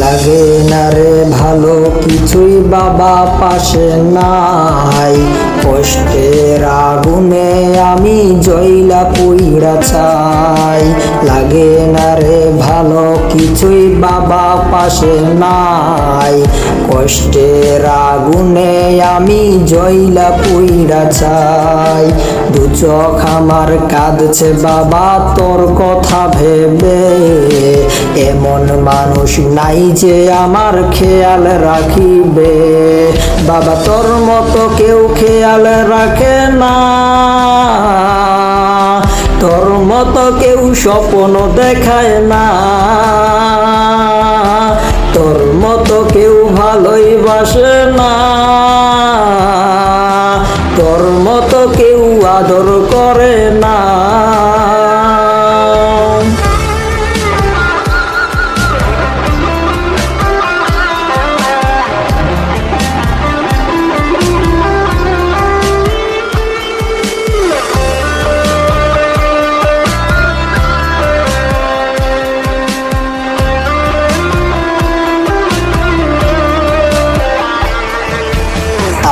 লাগে না রে ভালো কিছুই বাবা পাশে নাই, কষ্টের আগুনে আমি জয়লা পুইড়া চাই। লাগে না রে ভালো কিছুই বাবা পাশে নাই, কষ্টের আগুনে আমি জয়লা পুইড়া চাই। দু চোখ আমার কাঁদছে বাবা তোর কথা ভেবে, এমন মানুষ নাই যে আমার খেয়াল রাখিবে। বাবা তোর মতো কেউ খেয়াল রাখে না, তোর মতো কেউ স্বপ্ন দেখায় না, তোর মতো কেউ ভালোই বাসে না, তোর মতো কেউ আদর করে না।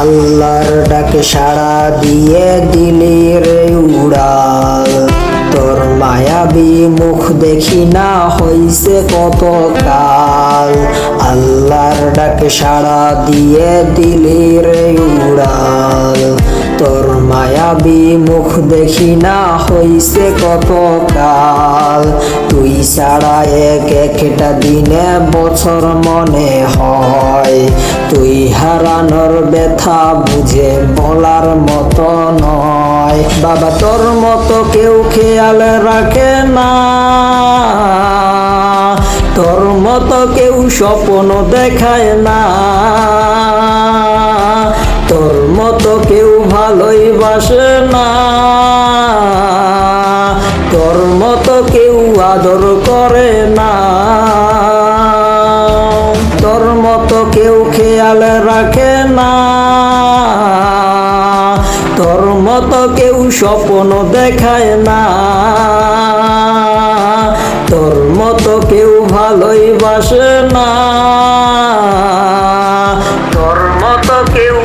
আল্লাহর ডাকে সাড়া দিয়ে দিলি রে উড়াল, তোর মায়াবী মুখ দেখি না হইছে কত কাল। আল্লাহর ডাকে সাড়া দিয়ে দিলি রে উড়াল, তোর মায়াবী মুখ দেখি না হইছে কত কাল। তুই ছাড়া এক একটা দিনে বছর মনে হয়, তুই হারানোর ব্যথা বুঝে বলার মতো নয়। বাবা তোর মতো কেউ খেয়াল রাখে না, তোর মতো কেউ স্বপ্ন দেখায় না, তোর মতো কেউ ভালোই বাসে না, তোর মতো কেউ আদর করে না, তোর মতো কেউ খেয়াল রাখে না, তোর মতো কেউ স্বপ্ন দেখায় না, তোর মতো কেউ ভালোই বাসে না, তোর মতো কেউ